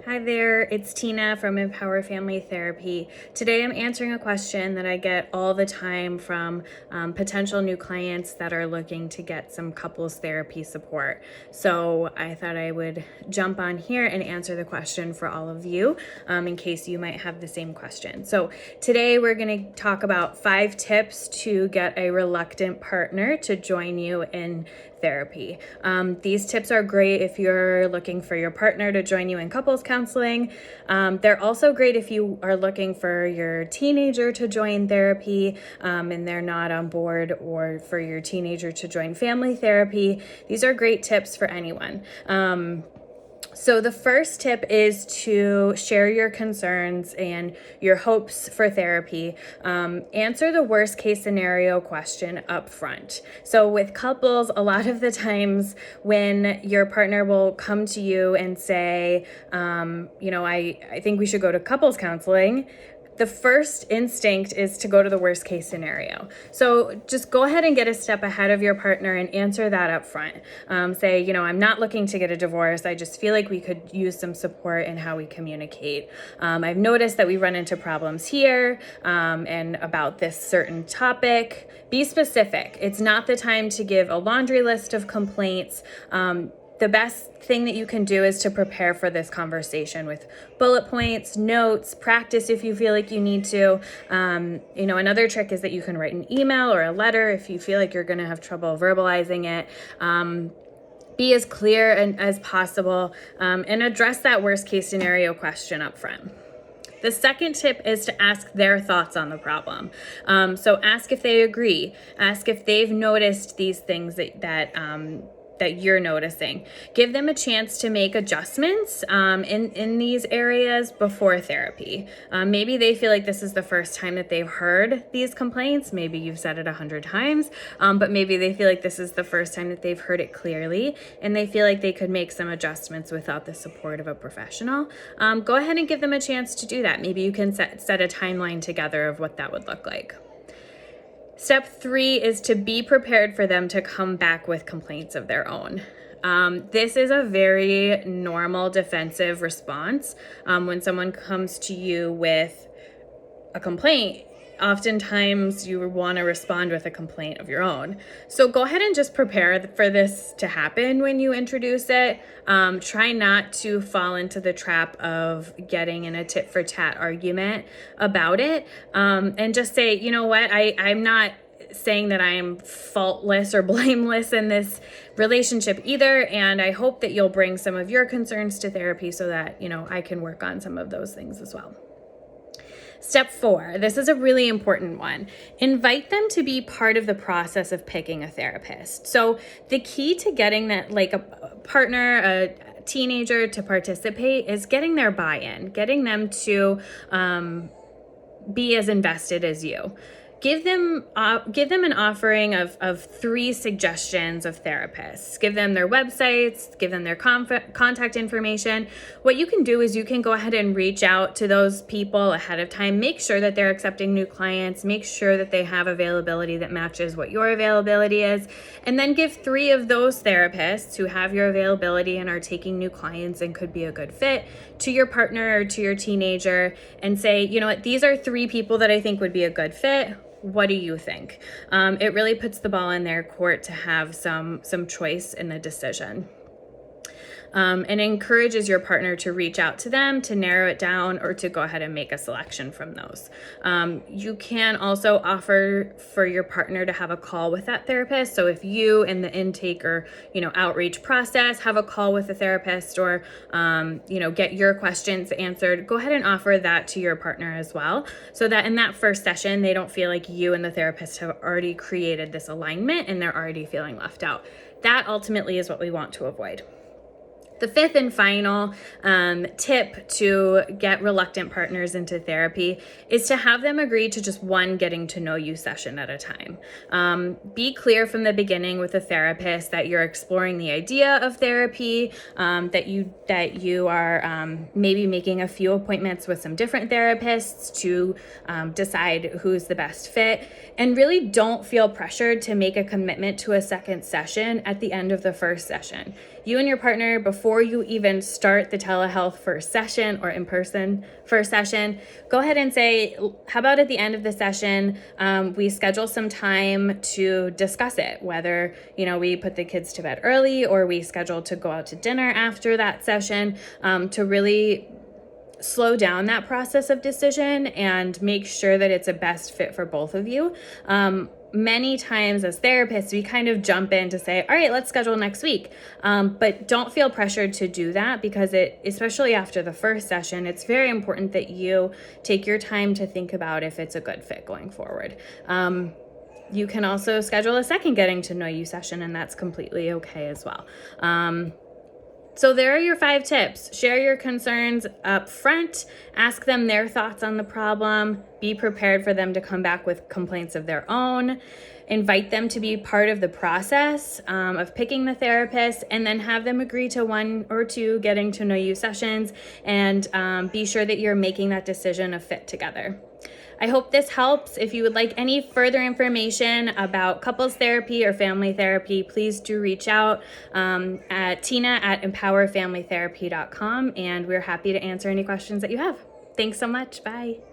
Hi there, it's Tina from Empower Family Therapy. Today I'm answering a question that I get all the time from potential new clients that are looking to get some couples therapy support. So I thought I would jump on here and answer the question for all of you in case you might have the same question. So today we're going to talk about 5 tips to get a reluctant partner to join you in therapy. These tips are great if you're looking for your partner to join you in couples counseling. They're also great if you are looking for your teenager to join therapy and they're not on board, or for your teenager to join family therapy. These are great tips for anyone. So the first tip is to share your concerns and your hopes for therapy. Answer the worst case scenario question up front. So with couples, a lot of the times when your partner will come to you and say, I think we should go to couples counseling, the first instinct is to go to the worst case scenario. So just go ahead and get a step ahead of your partner and answer that up front. Say, I'm not looking to get a divorce. I just feel like we could use some support in how we communicate. I've noticed that we run into problems here and about this certain topic. Be specific. It's not the time to give a laundry list of complaints. The best thing that you can do is to prepare for this conversation with bullet points, notes, practice if you feel like you need to. Another trick is that you can write an email or a letter if you feel like you're going to have trouble verbalizing it. Be as clear as possible and address that worst case scenario question up front. The second tip is to ask their thoughts on the problem. So ask if they agree. Ask if they've noticed these things that you're noticing. Give them a chance to make adjustments in these areas before therapy. Maybe they feel like this is the first time that they've heard these complaints. Maybe you've said it 100 times, but maybe they feel like this is the first time that they've heard it clearly, and they feel like they could make some adjustments without the support of a professional. Go ahead and give them a chance to do that. Maybe you can set a timeline together of what that would look like. Step 3 is to be prepared for them to come back with complaints of their own. This is a very normal defensive response. When someone comes to you with a complaint, oftentimes you want to respond with a complaint of your own. So go ahead and just prepare for this to happen when you introduce it. Try not to fall into the trap of getting in a tit for tat argument about it. And just say, you know what, I'm not saying that I am faultless or blameless in this relationship either. And I hope that you'll bring some of your concerns to therapy so that, I can work on some of those things as well. Step 4, this is a really important one. Invite them to be part of the process of picking a therapist. So the key to getting that, like a partner, a teenager to participate, is getting their buy-in, getting them to be as invested as you. Give them an offering of 3 suggestions of therapists. Give them their websites, give them their contact information. What you can do is you can go ahead and reach out to those people ahead of time. Make sure that they're accepting new clients. Make sure that they have availability that matches what your availability is. And then give 3 of those therapists who have your availability and are taking new clients and could be a good fit to your partner or to your teenager, and say, you know what, these are 3 people that I think would be a good fit. What do you think? It really puts the ball in their court to have some choice in the decision. And encourages your partner to reach out to them to narrow it down, or to go ahead and make a selection from those. You can also offer for your partner to have a call with that therapist. So if you in the intake or outreach process have a call with a therapist, or get your questions answered, go ahead and offer that to your partner as well, so that in that first session they don't feel like you and the therapist have already created this alignment and they're already feeling left out. That ultimately is what we want to avoid. The 5th and final tip to get reluctant partners into therapy is to have them agree to just one getting to know you session at a time. Be clear from the beginning with a therapist that you're exploring the idea of therapy, that you are maybe making a few appointments with some different therapists to decide who's the best fit, and really don't feel pressured to make a commitment to a second session at the end of the first session. you and your partner, before you even start the telehealth first session or in-person first session, go ahead and say, how about at the end of the session, we schedule some time to discuss it, whether, we put the kids to bed early or we schedule to go out to dinner after that session, to really slow down that process of decision and make sure that it's a best fit for both of you. Many times as therapists, we kind of jump in to say, all right, let's schedule next week. But don't feel pressured to do that, because especially after the first session, it's very important that you take your time to think about if it's a good fit going forward. You can also schedule a second getting to know you session, and that's completely okay as well. So there are your 5 tips. Share your concerns up front, ask them their thoughts on the problem, be prepared for them to come back with complaints of their own, invite them to be part of the process of picking the therapist, and then have them agree to 1 or 2 getting to know you sessions, and be sure that you're making that decision of fit together. I hope this helps. If you would like any further information about couples therapy or family therapy, please do reach out at tina@empowerfamilytherapy.com, and we're happy to answer any questions that you have. Thanks so much. Bye.